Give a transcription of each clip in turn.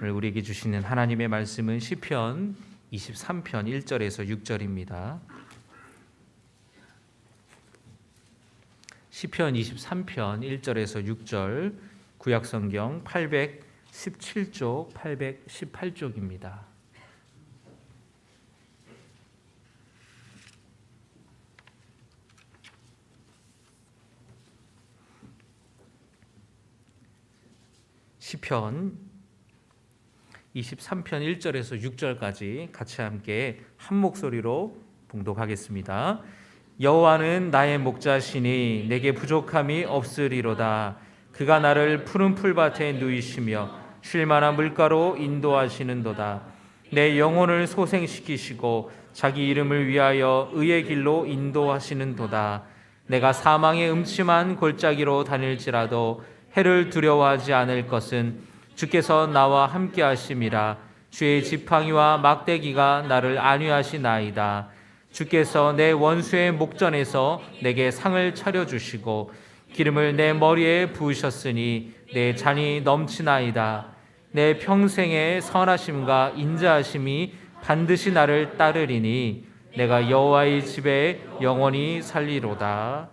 오늘 우리에게 주시는 하나님의 말씀은 시편 23편 1절에서 6절입니다. 시편 23편 1절에서 6절, 구약성경 817쪽, 818쪽입니다. 시편 23편 1절에서 6절까지 같이 함께 한 목소리로 봉독하겠습니다. 여호와는 나의 목자시니 내게 부족함이 없으리로다. 그가 나를 푸른 풀밭에 누이시며 쉴 만한 물가로 인도하시는도다. 내 영혼을 소생시키시고 자기 이름을 위하여 의의 길로 인도하시는도다. 내가 사망의 음침한 골짜기로 다닐지라도 해를 두려워하지 않을 것은 주께서 나와 함께 하심이라. 주의 지팡이와 막대기가 나를 안위하시나이다. 주께서 내 원수의 목전에서 내게 상을 차려주시고 기름을 내 머리에 부으셨으니 내 잔이 넘치나이다. 내 평생의 선하심과 인자하심이 반드시 나를 따르리니 내가 여호와의 집에 영원히 살리로다.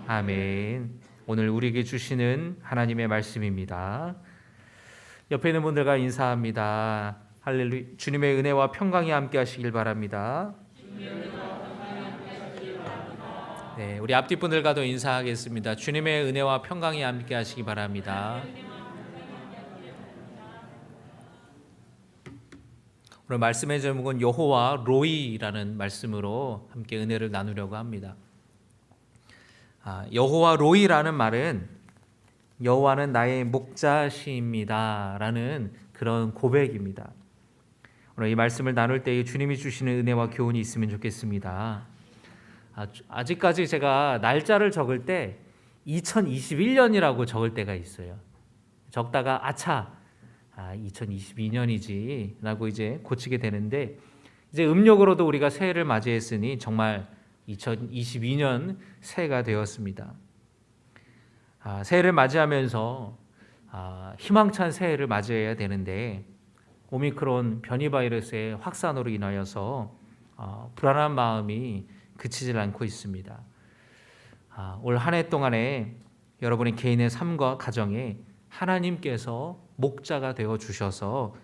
아멘. 오늘 우리에게 주시는 하나님의 말씀입니다. 옆에 있는 분들과 인사합니다. 할렐루야. 주님의 은혜와 평강이 함께 하시길 바랍니다. 네, 우리 앞뒤 분들과도 인사하겠습니다. 주님의 은혜와 평강이 함께 하시기 바랍니다. 오늘 말씀의 제목은 여호와 로이라는 말씀으로 함께 은혜를 나누려고 합니다. 여호와 로이라는 말은 여호와는 나의 목자시입니다 라는 그런 고백입니다. 오늘 이 말씀을 나눌 때 주님이 주시는 은혜와 교훈이 있으면 좋겠습니다. 아직까지 제가 날짜를 적을 때 2021년이라고 적을 때가 있어요. 적다가 2022년이지 라고 이제 고치게 되는데, 이제 음력으로도 우리가 새해를 맞이했으니 정말 2022년 새해가 되었습니다. 새해를 맞이하면서 희망찬 새해를 맞이해야 되는데, 오미크론 변이 바이러스의 확산으로 인하여서 불안한 마음이 그치질 않고 있습니다. 올 한 해 동안에 여러분의 개인의 삶과 가정에 하나님께서 목자가 되어 주셔서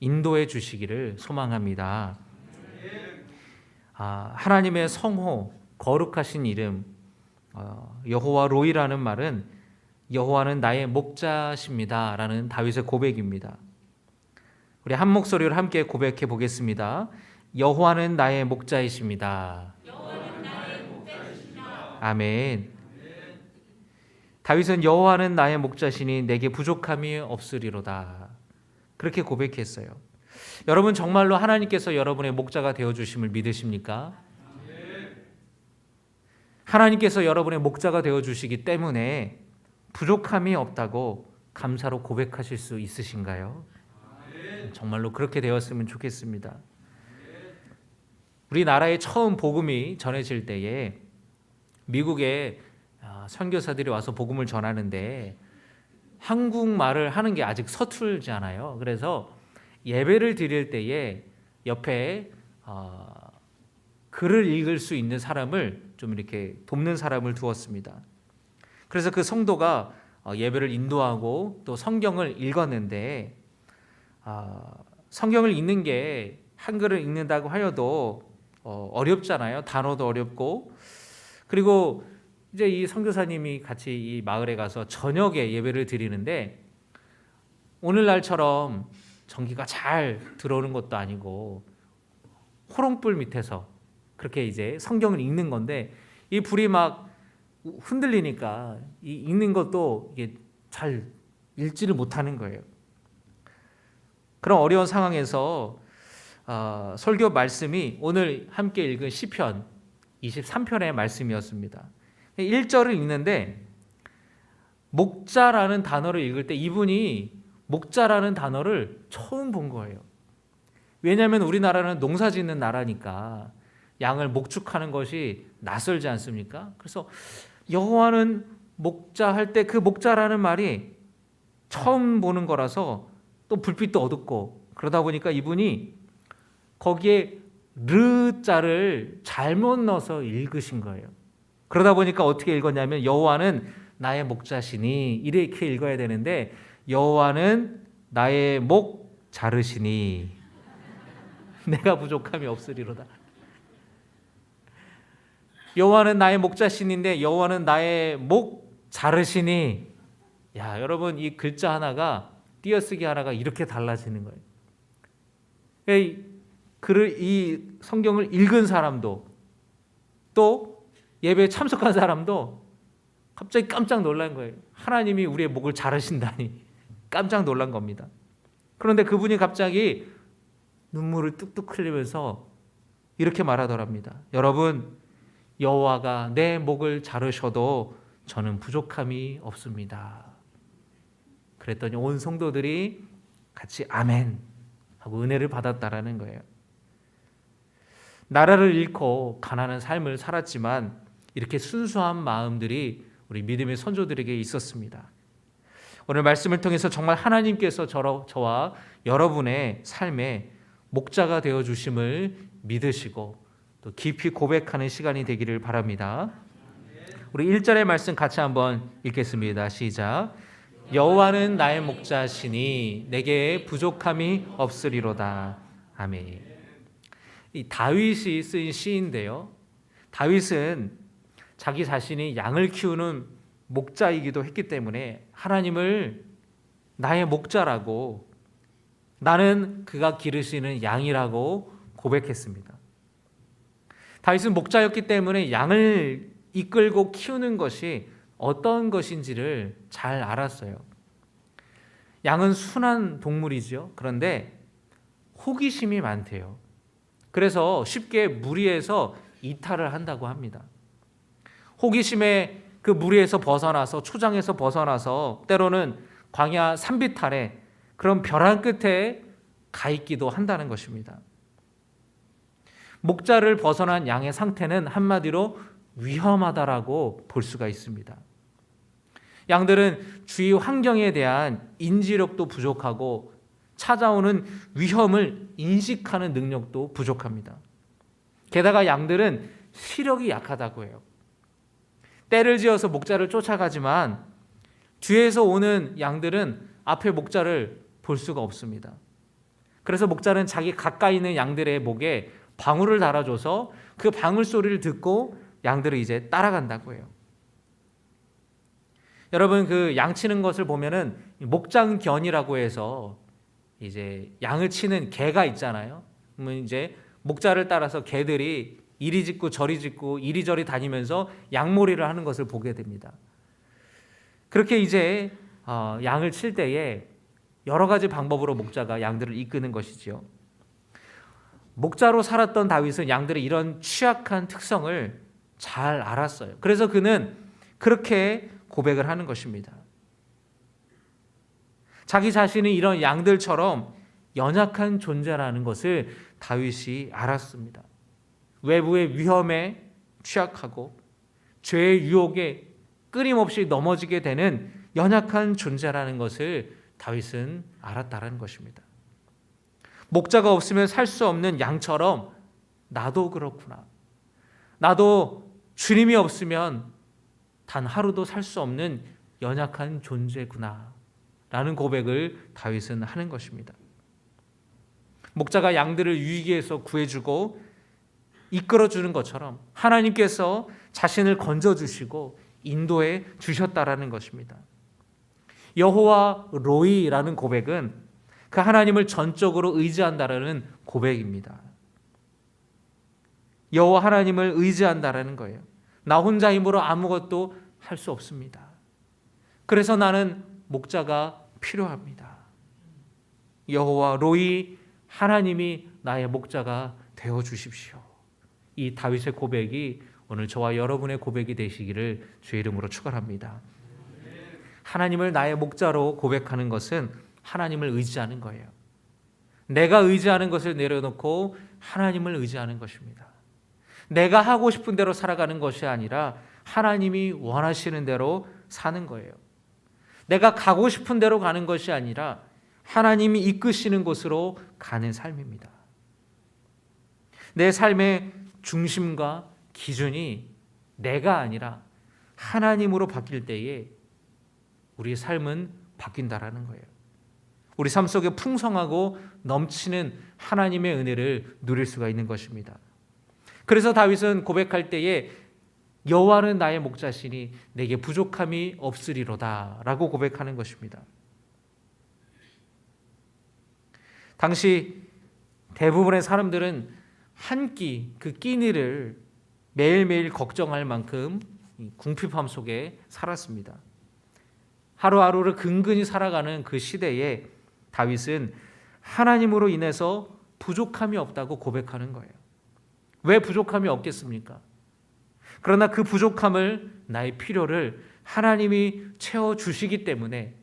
인도해 주시기를 소망합니다. 하나님의 성호, 거룩하신 이름, 여호와 로이라는 말은 여호와는 나의 목자십니다 라는 다윗의 고백입니다. 우리 한 목소리로 함께 고백해 보겠습니다. 여호와는 나의 목자이십니다. 아멘. 다윗은 여호와는 나의 목자시니 내게 부족함이 없으리로다, 그렇게 고백했어요. 여러분 정말로 하나님께서 여러분의 목자가 되어주심을 믿으십니까? 하나님께서 여러분의 목자가 되어주시기 때문에 부족함이 없다고 감사로 고백하실 수 있으신가요? 정말로 그렇게 되었으면 좋겠습니다. 우리나라에 처음 복음이 전해질 때에 미국에 선교사들이 와서 복음을 전하는데 한국말을 하는 게 아직 서툴잖아요. 그래서 예배를 드릴 때에 옆에 글을 읽을 수 있는 사람을 좀 이렇게 돕는 사람을 두었습니다. 그래서 그 성도가 예배를 인도하고 또 성경을 읽었는데, 성경을 읽는 게 한글을 읽는다고 하여도 어렵잖아요. 단어도 어렵고. 그리고 이제 이 선교사님이 같이 이 마을에 가서 저녁에 예배를 드리는데, 오늘날처럼 전기가 잘 들어오는 것도 아니고 호롱불 밑에서 그렇게 이제 성경을 읽는 건데, 이 불이 막 흔들리니까 이 읽는 것도 이게 잘 읽지를 못하는 거예요. 그런 어려운 상황에서 설교 말씀이 오늘 함께 읽은 시편 23편의 말씀이었습니다. 1절을 읽는데 목자라는 단어를 읽을 때 이분이 목자라는 단어를 처음 본 거예요. 왜냐하면 우리나라는 농사 짓는 나라니까 양을 목축하는 것이 낯설지 않습니까? 그래서 여호와는 목자 할 때 그 목자라는 말이 처음 보는 거라서 또 불빛도 어둡고 그러다 보니까 이분이 거기에 르자를 잘못 넣어서 읽으신 거예요. 그러다 보니까 어떻게 읽었냐면 여호와는 나의 목자시니 이렇게 읽어야 되는데 여호와는 나의 목 자르시니 내가 부족함이 없으리로다. 여호와는 나의 목자신인데 여호와는 나의 목 자르시니. 야, 여러분 이 글자 하나가 띄어쓰기 하나가 이렇게 달라지는 거예요. 이 성경을 읽은 사람도 또 예배에 참석한 사람도 갑자기 깜짝 놀란 거예요. 하나님이 우리의 목을 자르신다니 깜짝 놀란 겁니다. 그런데 그분이 갑자기 눈물을 뚝뚝 흘리면서 이렇게 말하더랍니다. 여러분, 여호와가 내 목을 자르셔도 저는 부족함이 없습니다. 그랬더니 온 성도들이 같이 아멘 하고 은혜를 받았다라는 거예요. 나라를 잃고 가난한 삶을 살았지만 이렇게 순수한 마음들이 우리 믿음의 선조들에게 있었습니다. 오늘 말씀을 통해서 정말 하나님께서 저와 여러분의 삶에 목자가 되어 주심을 믿으시고 또 깊이 고백하는 시간이 되기를 바랍니다. 우리 1절의 말씀 같이 한번 읽겠습니다. 시작. 여호와는 나의 목자시니 내게 부족함이 없으리로다. 아멘. 이 다윗이 쓴 시인데요. 다윗은 자기 자신이 양을 키우는 목자이기도 했기 때문에 하나님을 나의 목자라고, 나는 그가 기르시는 양이라고 고백했습니다. 다윗은 목자였기 때문에 양을 이끌고 키우는 것이 어떤 것인지를 잘 알았어요. 양은 순한 동물이죠. 그런데 호기심이 많대요. 그래서 쉽게 무리에서 이탈을 한다고 합니다. 호기심에 그 무리에서 벗어나서, 초장에서 벗어나서 때로는 광야 산비탈에 그런 벼랑 끝에 가 있기도 한다는 것입니다. 목자를 벗어난 양의 상태는 한마디로 위험하다라고 볼 수가 있습니다. 양들은 주위 환경에 대한 인지력도 부족하고 찾아오는 위험을 인식하는 능력도 부족합니다. 게다가 양들은 시력이 약하다고 해요. 떼를 지어서 목자를 쫓아가지만 뒤에서 오는 양들은 앞에 목자를 볼 수가 없습니다. 그래서 목자는 자기 가까이 있는 양들의 목에 방울을 달아줘서 그 방울 소리를 듣고 양들을 이제 따라간다고 해요. 여러분, 그 양 치는 것을 보면은 목장견이라고 해서 이제 양을 치는 개가 있잖아요. 그러면 이제 목자를 따라서 개들이 이리 짖고 저리 짖고 이리저리 다니면서 양몰이를 하는 것을 보게 됩니다. 그렇게 이제 양을 칠 때에 여러 가지 방법으로 목자가 양들을 이끄는 것이죠. 목자로 살았던 다윗은 양들의 이런 취약한 특성을 잘 알았어요. 그래서 그는 그렇게 고백을 하는 것입니다. 자기 자신이 이런 양들처럼 연약한 존재라는 것을 다윗이 알았습니다. 외부의 위험에 취약하고 죄의 유혹에 끊임없이 넘어지게 되는 연약한 존재라는 것을 다윗은 알았다는 것입니다. 목자가 없으면 살 수 없는 양처럼 나도 그렇구나. 나도 주님이 없으면 단 하루도 살 수 없는 연약한 존재구나 라는 고백을 다윗은 하는 것입니다. 목자가 양들을 위기에서 구해주고 이끌어주는 것처럼 하나님께서 자신을 건져주시고 인도해 주셨다라는 것입니다. 여호와 로이라는 고백은 그 하나님을 전적으로 의지한다라는 고백입니다. 여호와 하나님을 의지한다라는 거예요. 나 혼자 힘으로 아무것도 할 수 없습니다. 그래서 나는 목자가 필요합니다. 여호와 로이, 하나님이 나의 목자가 되어 주십시오. 이 다윗의 고백이 오늘 저와 여러분의 고백이 되시기를 주의 이름으로 축원합니다. 하나님을 나의 목자로 고백하는 것은 하나님을 의지하는 거예요. 내가 의지하는 것을 내려놓고 하나님을 의지하는 것입니다. 내가 하고 싶은 대로 살아가는 것이 아니라 하나님이 원하시는 대로 사는 거예요. 내가 가고 싶은 대로 가는 것이 아니라 하나님이 이끄시는 곳으로 가는 삶입니다. 내 삶의 중심과 기준이 내가 아니라 하나님으로 바뀔 때에 우리의 삶은 바뀐다라는 거예요. 우리 삶 속에 풍성하고 넘치는 하나님의 은혜를 누릴 수가 있는 것입니다. 그래서 다윗은 고백할 때에 여호와는 나의 목자시니 내게 부족함이 없으리로다 라고 고백하는 것입니다. 당시 대부분의 사람들은 한 끼, 그 끼니를 매일매일 걱정할 만큼 궁핍함 속에 살았습니다. 하루하루를 근근히 살아가는 그 시대에 다윗은 하나님으로 인해서 부족함이 없다고 고백하는 거예요. 왜 부족함이 없겠습니까? 그러나 그 부족함을, 나의 필요를 하나님이 채워주시기 때문에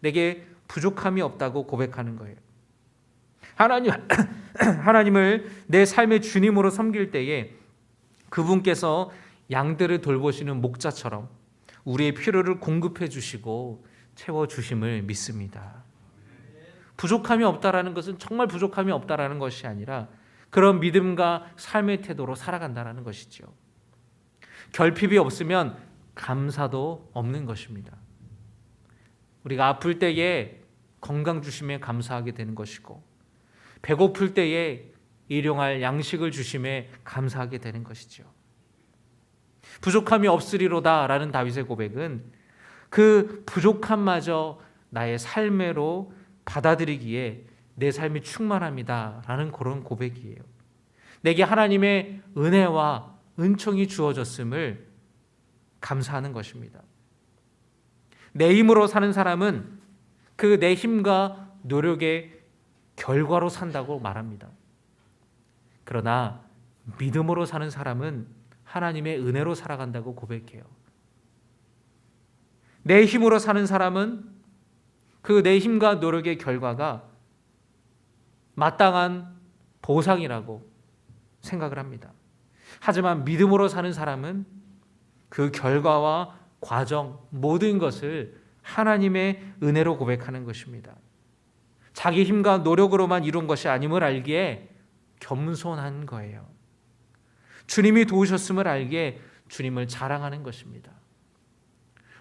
내게 부족함이 없다고 고백하는 거예요. 하나님을 내 삶의 주님으로 섬길 때에 그분께서 양들을 돌보시는 목자처럼 우리의 필요를 공급해 주시고 채워주심을 믿습니다. 부족함이 없다라는 것은 정말 부족함이 없다라는 것이 아니라 그런 믿음과 삶의 태도로 살아간다는 것이죠. 결핍이 없으면 감사도 없는 것입니다. 우리가 아플 때에 건강 주심에 감사하게 되는 것이고, 배고플 때에 일용할 양식을 주심에 감사하게 되는 것이죠. 부족함이 없으리로다 라는 다윗의 고백은 그 부족함마저 나의 삶으로 받아들이기에 내 삶이 충만합니다 라는 그런 고백이에요. 내게 하나님의 은혜와 은총이 주어졌음을 감사하는 것입니다. 내 힘으로 사는 사람은 그 내 힘과 노력의 결과로 산다고 말합니다. 그러나 믿음으로 사는 사람은 하나님의 은혜로 살아간다고 고백해요. 내 힘으로 사는 사람은 그 내 힘과 노력의 결과가 마땅한 보상이라고 생각을 합니다. 하지만 믿음으로 사는 사람은 그 결과와 과정, 모든 것을 하나님의 은혜로 고백하는 것입니다. 자기 힘과 노력으로만 이룬 것이 아님을 알기에 겸손한 거예요. 주님이 도우셨음을 알기에 주님을 자랑하는 것입니다.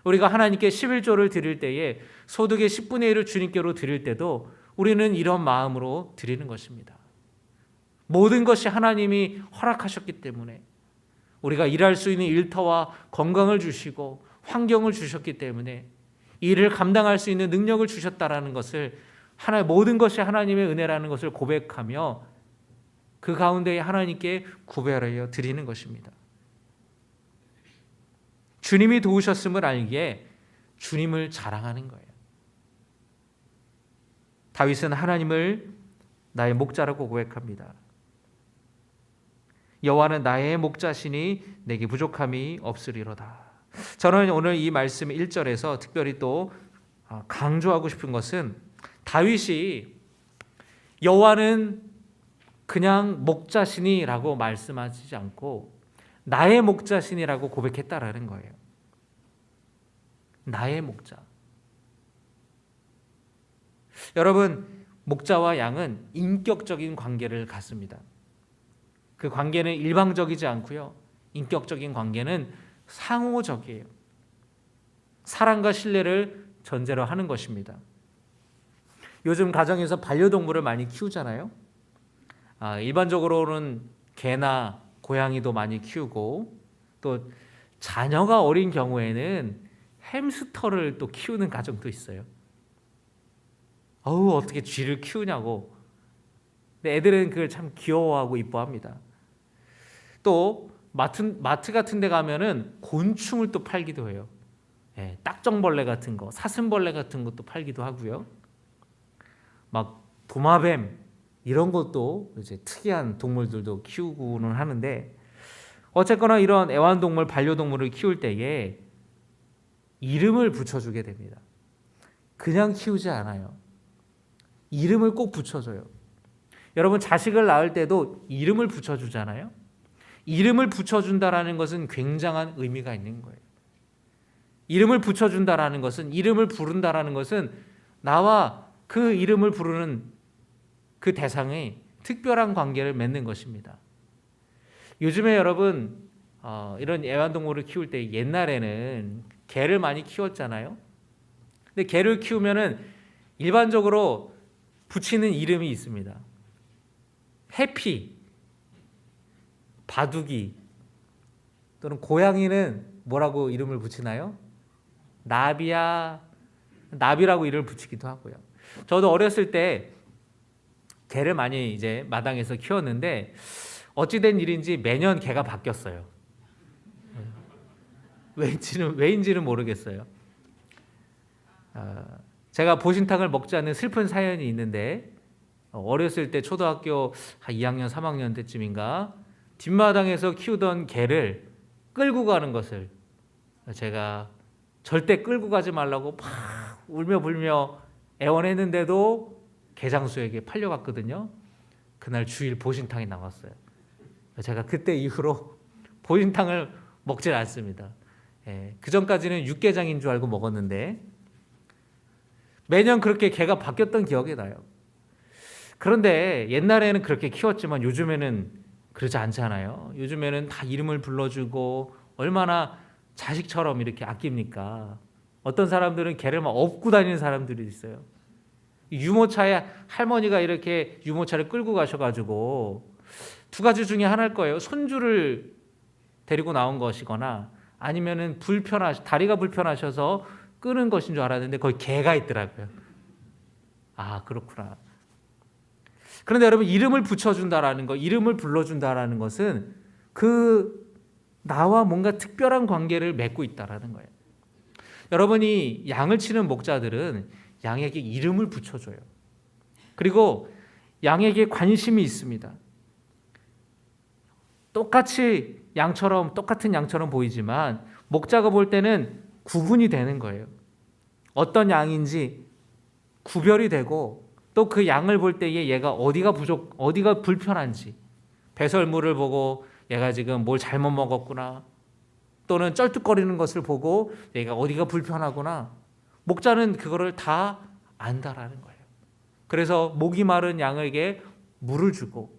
우리가 하나님께 11조를 드릴 때에 소득의 10분의 1을 주님께로 드릴 때도 우리는 이런 마음으로 드리는 것입니다. 모든 것이 하나님이 허락하셨기 때문에, 우리가 일할 수 있는 일터와 건강을 주시고 환경을 주셨기 때문에, 일을 감당할 수 있는 능력을 주셨다라는 것을, 모든 것이 하나님의 은혜라는 것을 고백하며 그 가운데에 하나님께 구별하여 드리는 것입니다. 주님이 도우셨음을 알기에 주님을 자랑하는 거예요. 다윗은 하나님을 나의 목자라고 고백합니다. 여호와는 나의 목자시니 내게 부족함이 없으리로다. 저는 오늘 이 말씀 1절에서 특별히 또 강조하고 싶은 것은 다윗이 여호와는 그냥 목자시니라고 말씀하시지 않고 나의 목자시니라고 고백했다라는 거예요. 나의 목자. 여러분, 목자와 양은 인격적인 관계를 갖습니다. 그 관계는 일방적이지 않고요. 인격적인 관계는 상호적이에요. 사랑과 신뢰를 전제로 하는 것입니다. 요즘 가정에서 반려동물을 많이 키우잖아요. 일반적으로는 개나 고양이도 많이 키우고, 또 자녀가 어린 경우에는 햄스터를 또 키우는 가정도 있어요. 어떻게 쥐를 키우냐고. 근데 애들은 그걸 참 귀여워하고 이뻐합니다. 또 마트 같은 데 가면은 곤충을 또 팔기도 해요. 딱정벌레 같은 거, 사슴벌레 같은 것도 팔기도 하고요. 막 도마뱀 이런 것도 이제 특이한 동물들도 키우고는 하는데, 어쨌거나 이런 애완동물, 반려동물을 키울 때에 이름을 붙여주게 됩니다. 그냥 키우지 않아요. 이름을 꼭 붙여줘요. 여러분, 자식을 낳을 때도 이름을 붙여주잖아요. 이름을 붙여준다라는 것은 굉장한 의미가 있는 거예요. 이름을 붙여준다라는 것은, 이름을 부른다라는 것은 나와 그 이름을 부르는 그 대상에 특별한 관계를 맺는 것입니다. 요즘에 여러분 이런 애완동물을 키울 때 옛날에는 개를 많이 키웠잖아요. 근데 개를 키우면은 일반적으로 붙이는 이름이 있습니다. 해피, 바둑이, 또는 고양이는 뭐라고 이름을 붙이나요? 나비라고 이름을 붙이기도 하고요. 저도 어렸을 때 개를 많이 이제 마당에서 키웠는데 어찌된 일인지 매년 개가 바뀌었어요. 왜인지는 모르겠어요. 제가 보신탕을 먹지 않는 슬픈 사연이 있는데 어렸을 때 초등학교 2학년, 3학년 때쯤인가 뒷마당에서 키우던 개를 끌고 가는 것을 제가 절대 끌고 가지 말라고 막 울며 불며 애원했는데도 개장수에게 팔려갔거든요. 그날 주일 보신탕이 나왔어요. 제가 그때 이후로 보신탕을 먹질 않습니다. 그 전까지는 육개장인 줄 알고 먹었는데 매년 그렇게 개가 바뀌었던 기억이 나요. 그런데 옛날에는 그렇게 키웠지만 요즘에는 그러지 않잖아요. 요즘에는 다 이름을 불러주고 얼마나 자식처럼 이렇게 아낍니까? 어떤 사람들은 개를 막 업고 다니는 사람들이 있어요. 유모차에 할머니가 이렇게 유모차를 끌고 가셔가지고 두 가지 중에 하나일 거예요. 손주를 데리고 나온 것이거나 아니면은 다리가 불편하셔서 끄는 것인 줄 알았는데 거기 개가 있더라고요. 아, 그렇구나. 그런데 여러분, 이름을 붙여준다라는 것, 이름을 불러준다라는 것은 나와 뭔가 특별한 관계를 맺고 있다라는 거예요. 여러분이 양을 치는 목자들은 양에게 이름을 붙여줘요. 그리고 양에게 관심이 있습니다. 똑같은 양처럼 보이지만 목자가 볼 때는 구분이 되는 거예요. 어떤 양인지 구별이 되고 또 그 양을 볼 때에 얘가 어디가 불편한지 배설물을 보고 얘가 지금 뭘 잘못 먹었구나 또는 쩔뚝거리는 것을 보고 얘가 어디가 불편하구나 목자는 그거를 다 안다라는 거예요. 그래서 목이 마른 양에게 물을 주고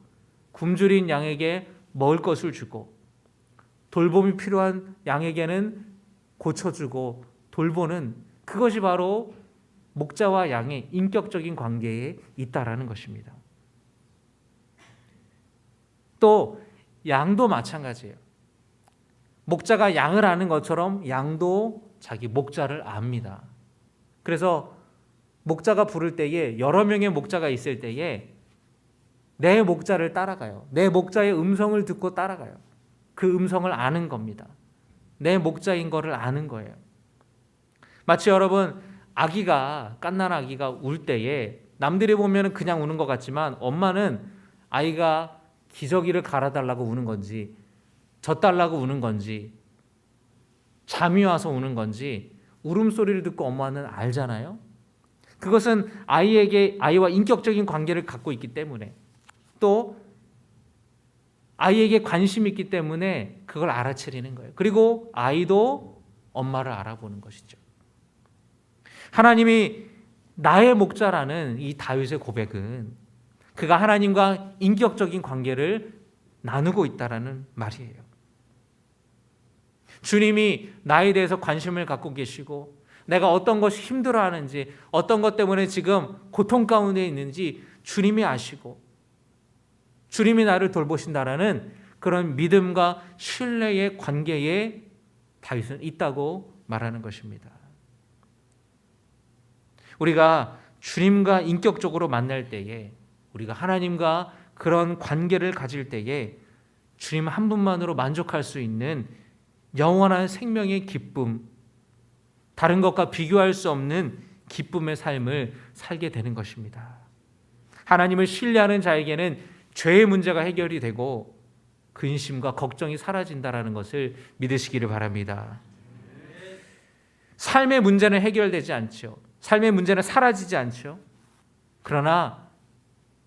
굶주린 양에게 먹을 것을 주고 돌봄이 필요한 양에게는 고쳐주고 돌보는 그것이 바로 목자와 양의 인격적인 관계에 있다라는 것입니다. 또 양도 마찬가지예요. 목자가 양을 아는 것처럼 양도 자기 목자를 압니다. 그래서 목자가 부를 때에 여러 명의 목자가 있을 때에 내 목자를 따라가요. 내 목자의 음성을 듣고 따라가요. 그 음성을 아는 겁니다. 내 목자인 거를 아는 거예요. 마치 여러분 갓난 아기가 울 때에 남들이 보면 그냥 우는 것 같지만 엄마는 아이가 기저귀를 갈아달라고 우는 건지 젖달라고 우는 건지 잠이 와서 우는 건지 울음소리를 듣고 엄마는 알잖아요. 그것은 아이와 인격적인 관계를 갖고 있기 때문에 또 아이에게 관심이 있기 때문에 그걸 알아차리는 거예요. 그리고 아이도 엄마를 알아보는 것이죠. 하나님이 나의 목자라는 이 다윗의 고백은 그가 하나님과 인격적인 관계를 나누고 있다라는 말이에요. 주님이 나에 대해서 관심을 갖고 계시고 내가 어떤 것이 힘들어하는지 어떤 것 때문에 지금 고통 가운데 있는지 주님이 아시고 주님이 나를 돌보신다라는 그런 믿음과 신뢰의 관계에 다윗은 있다고 말하는 것입니다. 우리가 주님과 인격적으로 만날 때에 우리가 하나님과 그런 관계를 가질 때에 주님 한 분만으로 만족할 수 있는 영원한 생명의 기쁨, 다른 것과 비교할 수 없는 기쁨의 삶을 살게 되는 것입니다. 하나님을 신뢰하는 자에게는 죄의 문제가 해결이 되고 근심과 걱정이 사라진다는 것을 믿으시기를 바랍니다. 삶의 문제는 해결되지 않죠. 삶의 문제는 사라지지 않죠. 그러나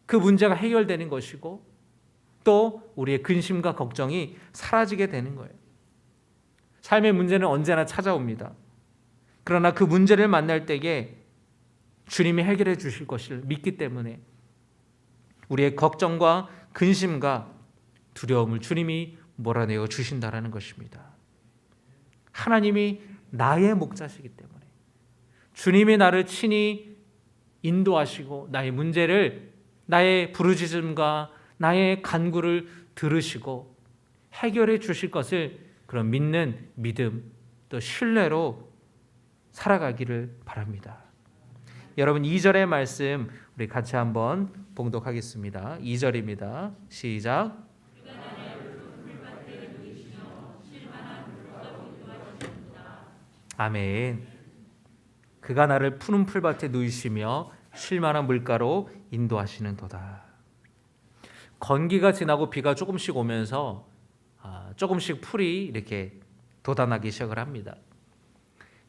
그 문제가 해결되는 것이고 또 우리의 근심과 걱정이 사라지게 되는 거예요. 삶의 문제는 언제나 찾아옵니다. 그러나 그 문제를 만날 때에 주님이 해결해 주실 것을 믿기 때문에 우리의 걱정과 근심과 두려움을 주님이 몰아내어 주신다라는 것입니다. 하나님이 나의 목자시기 때문에 주님이 나를 친히 인도하시고 나의 문제를, 나의 부르짖음과 나의 간구를 들으시고 해결해 주실 것을 그런 믿는 믿음 또 신뢰로 살아가기를 바랍니다. 여러분 2절의 말씀 우리 같이 한번 봉독하겠습니다. 2절입니다. 시작. 아멘. 그가 나를 푸른 풀밭에 누이시며 쉴만한 물가로 인도하시는도다. 건기가 지나고 비가 조금씩 오면서 조금씩 풀이 이렇게 돋아나기 시작을 합니다.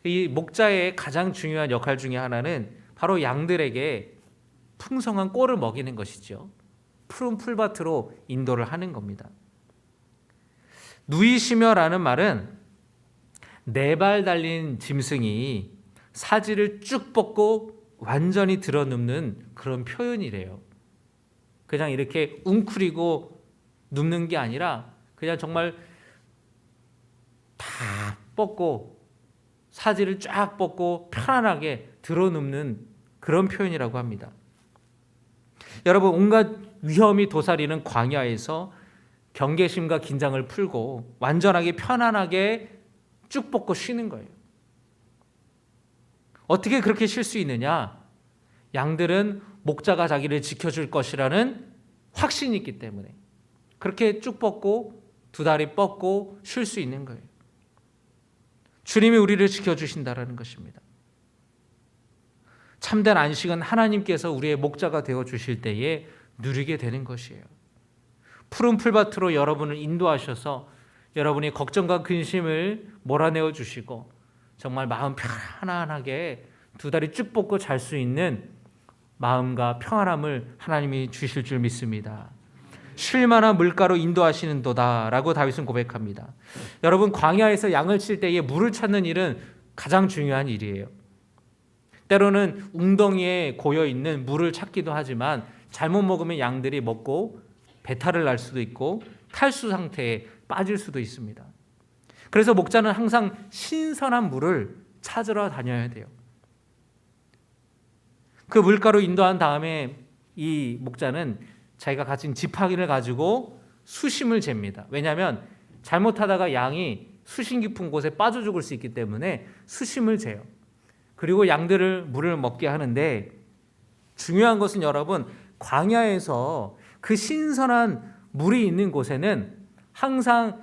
이 목자의 가장 중요한 역할 중에 하나는 바로 양들에게 풍성한 꼴을 먹이는 것이죠. 푸른 풀밭으로 인도를 하는 겁니다. 누이시며라는 말은 4발 달린 짐승이 사지를 쭉 뻗고 완전히 드러눕는 그런 표현이래요. 그냥 이렇게 웅크리고 눕는 게 아니라 그냥 정말 다 뻗고 사지를 쫙 뻗고 편안하게 드러눕는 그런 표현이라고 합니다. 여러분, 온갖 위험이 도사리는 광야에서 경계심과 긴장을 풀고 완전하게 편안하게 쭉 뻗고 쉬는 거예요. 어떻게 그렇게 쉴 수 있느냐? 양들은 목자가 자기를 지켜줄 것이라는 확신이 있기 때문에 그렇게 쭉 뻗고 두 다리 뻗고 쉴 수 있는 거예요. 주님이 우리를 지켜주신다라는 것입니다. 참된 안식은 하나님께서 우리의 목자가 되어주실 때에 누리게 되는 것이에요. 푸른 풀밭으로 여러분을 인도하셔서 여러분이 걱정과 근심을 몰아내어 주시고 정말 마음 편안하게 두 다리 쭉 뻗고 잘 수 있는 마음과 평안함을 하나님이 주실 줄 믿습니다. 쉴만한 물가로 인도하시는도다 라고 다윗은 고백합니다. 여러분, 광야에서 양을 칠 때에 물을 찾는 일은 가장 중요한 일이에요. 때로는 웅덩이에 고여있는 물을 찾기도 하지만 잘못 먹으면 양들이 먹고 배탈을 날 수도 있고 탈수 상태에 빠질 수도 있습니다. 그래서 목자는 항상 신선한 물을 찾으러 다녀야 돼요. 그 물가로 인도한 다음에 이 목자는 자기가 가진 지팡이를 가지고 수심을 잽니다. 왜냐하면 잘못하다가 양이 수심 깊은 곳에 빠져 죽을 수 있기 때문에 수심을 재요. 그리고 양들을 물을 먹게 하는데 중요한 것은 여러분, 광야에서 그 신선한 물이 있는 곳에는 항상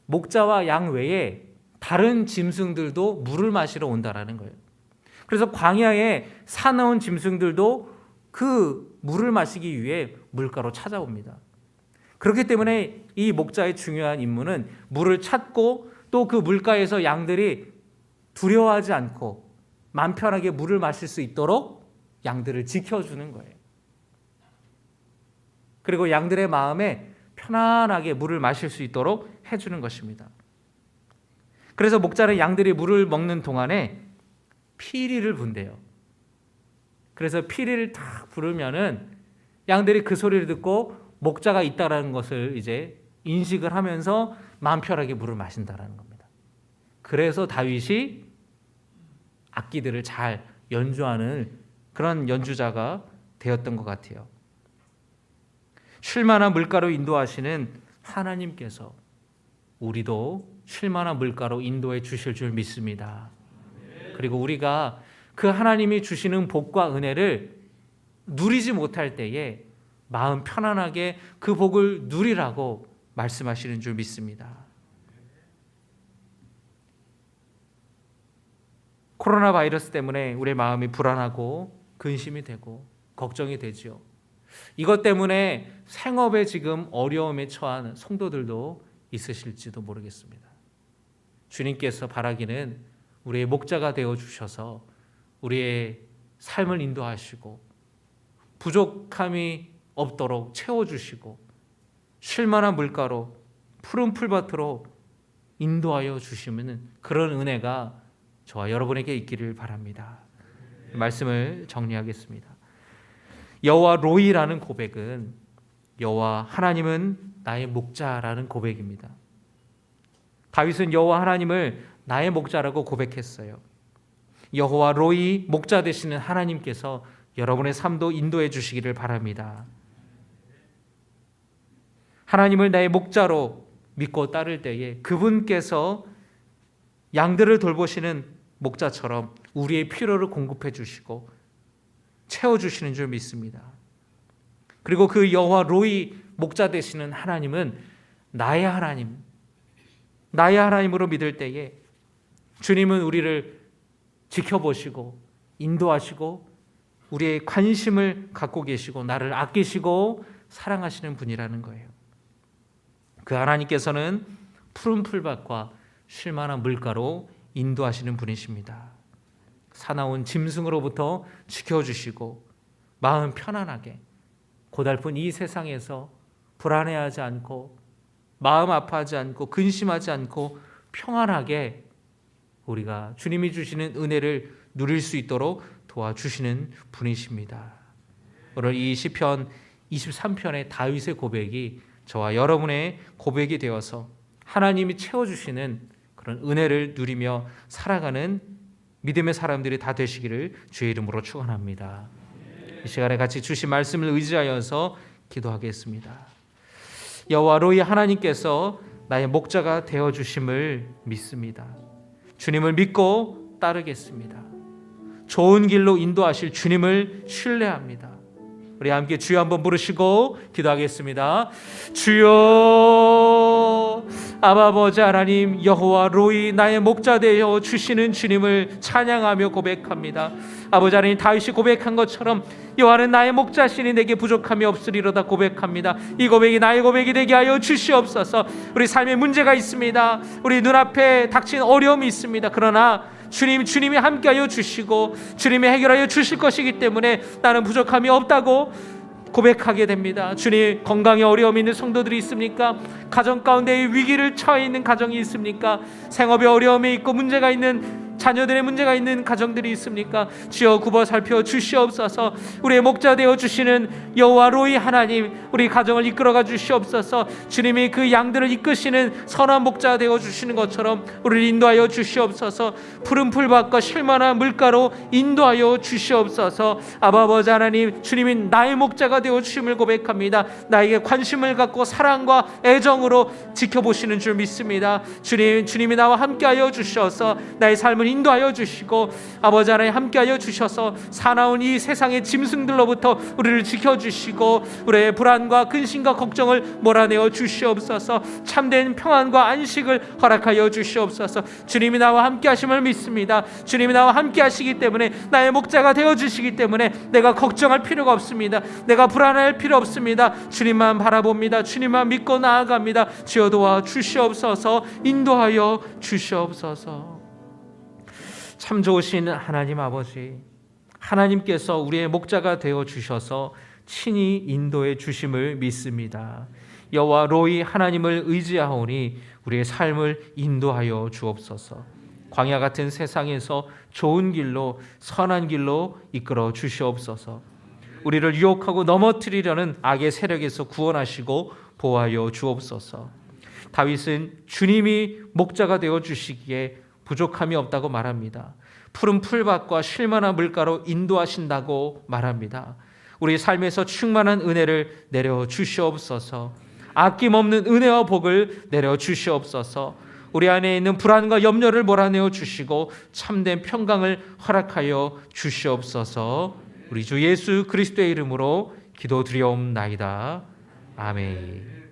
목자와 양 외에 다른 짐승들도 물을 마시러 온다라는 거예요. 그래서 광야에 사나운 짐승들도 그 물을 마시기 위해 물가로 찾아옵니다. 그렇기 때문에 이 목자의 중요한 임무는 물을 찾고 또 그 물가에서 양들이 두려워하지 않고 마음 편하게 물을 마실 수 있도록 양들을 지켜주는 거예요. 그리고 양들의 마음에 편안하게 물을 마실 수 있도록 해주는 것입니다. 그래서 목자는 양들이 물을 먹는 동안에 피리를 분대요. 그래서 피리를 딱 부르면은 양들이 그 소리를 듣고 목자가 있다라는 것을 이제 인식을 하면서 마음 편하게 물을 마신다라는 겁니다. 그래서 다윗이 악기들을 잘 연주하는 그런 연주자가 되었던 것 같아요. 쉴만한 물가로 인도하시는 하나님께서 우리도 쉴만한 물가로 인도해 주실 줄 믿습니다. 그리고 우리가 그 하나님이 주시는 복과 은혜를 누리지 못할 때에 마음 편안하게 그 복을 누리라고 말씀하시는 줄 믿습니다. 코로나 바이러스 때문에 우리의 마음이 불안하고 근심이 되고 걱정이 되죠. 이것 때문에 생업에 지금 어려움에 처한 성도들도 있으실지도 모르겠습니다. 주님께서 바라기는 우리의 목자가 되어 주셔서 우리의 삶을 인도하시고 부족함이 없도록 채워주시고 쉴만한 물가로 푸른 풀밭으로 인도하여 주시는 그런 은혜가 저와 여러분에게 있기를 바랍니다. 말씀을 정리하겠습니다. 여호와 로이라는 고백은 여호와 하나님은 나의 목자라는 고백입니다. 다윗은 여호와 하나님을 나의 목자라고 고백했어요. 여호와 로이 목자 되시는 하나님께서 여러분의 삶도 인도해 주시기를 바랍니다. 하나님을 나의 목자로 믿고 따를 때에 그분께서 양들을 돌보시는 목자처럼 우리의 필요를 공급해 주시고 채워주시는 줄 믿습니다. 그리고 그 여호와 로이 목자 되시는 하나님은 나의 하나님, 나의 하나님으로 믿을 때에 주님은 우리를 지켜보시고 인도하시고 우리의 관심을 갖고 계시고 나를 아끼시고 사랑하시는 분이라는 거예요. 그 하나님께서는 푸른 풀밭과 쉴만한 물가로 인도하시는 분이십니다. 사나운 짐승으로부터 지켜주시고 마음 편안하게 고달픈 이 세상에서 불안해하지 않고 마음 아파하지 않고 근심하지 않고 평안하게 우리가 주님이 주시는 은혜를 누릴 수 있도록 도와주시는 분이십니다. 오늘 이 시편 23편의 다윗의 고백이 저와 여러분의 고백이 되어서 하나님이 채워주시는 그런 은혜를 누리며 살아가는 믿음의 사람들이 다 되시기를 주의 이름으로 축원합니다. 이 시간에 같이 주신 말씀을 의지하여서 기도하겠습니다. 여호와 로이 하나님께서 나의 목자가 되어주심을 믿습니다. 주님을 믿고 따르겠습니다. 좋은 길로 인도하실 주님을 신뢰합니다. 우리 함께 주여 한번 부르시고 기도하겠습니다. 주여, 아버지 하나님, 여호와 로이 나의 목자 되어 주시는 주님을 찬양하며 고백합니다. 아버지 하나님, 다윗이 고백한 것처럼 여호와는 나의 목자시니 내게 부족함이 없으리로다 고백합니다. 이 고백이 나의 고백이 되게 하여 주시옵소서. 우리 삶에 문제가 있습니다. 우리 눈앞에 닥친 어려움이 있습니다. 그러나 주님이 함께하여 주시고 주님이 해결하여 주실 것이기 때문에 나는 부족함이 없다고 고백하게 됩니다. 주님, 건강에 어려움이 있는 성도들이 있습니까? 가정 가운데 위기를 처해 있는 가정이 있습니까? 생업에 어려움이 있고 문제가 있는 자녀들의 문제가 있는 가정들이 있습니까? 주여 굽어 살펴 주시옵소서. 우리의 목자 되어 주시는 여호와 로이 하나님, 우리 가정을 이끌어가 주시옵소서. 주님이 그 양들을 이끄시는 선한 목자 되어 주시는 것처럼 우리를 인도하여 주시옵소서. 푸른 풀밭과 쉴만한 물가로 인도하여 주시옵소서. 아버지 하나님, 주님이 나의 목자가 되어 주심을 고백합니다. 나에게 관심을 갖고 사랑과 애정으로 지켜보시는 줄 믿습니다. 주님이 나와 함께하여 주셔서 나의 삶을 인도하여 주시고 아버지 하나님 함께하여 주셔서 사나운 이 세상의 짐승들로부터 우리를 지켜주시고 우리의 불안과 근심과 걱정을 몰아내어 주시옵소서. 참된 평안과 안식을 허락하여 주시옵소서. 주님이 나와 함께하심을 믿습니다. 주님이 나와 함께하시기 때문에 나의 목자가 되어주시기 때문에 내가 걱정할 필요가 없습니다. 내가 불안할 필요 없습니다. 주님만 바라봅니다. 주님만 믿고 나아갑니다. 주여 도와 주시옵소서. 인도하여 주시옵소서. 참 좋으신 하나님 아버지, 하나님께서 우리의 목자가 되어 주셔서 친히 인도해 주심을 믿습니다. 여호와 로이 하나님을 의지하오니 우리의 삶을 인도하여 주옵소서. 광야 같은 세상에서 좋은 길로 선한 길로 이끌어 주시옵소서. 우리를 유혹하고 넘어뜨리려는 악의 세력에서 구원하시고 보호하여 주옵소서. 다윗은 주님이 목자가 되어 주시기에 부족함이 없다고 말합니다. 푸른 풀밭과 쉴만한 물가로 인도하신다고 말합니다. 우리 삶에서 충만한 은혜를 내려 주시옵소서. 아낌없는 은혜와 복을 내려 주시옵소서. 우리 안에 있는 불안과 염려를 몰아내어 주시고 참된 평강을 허락하여 주시옵소서. 우리 주 예수 그리스도의 이름으로 기도드리옵나이다. 아멘.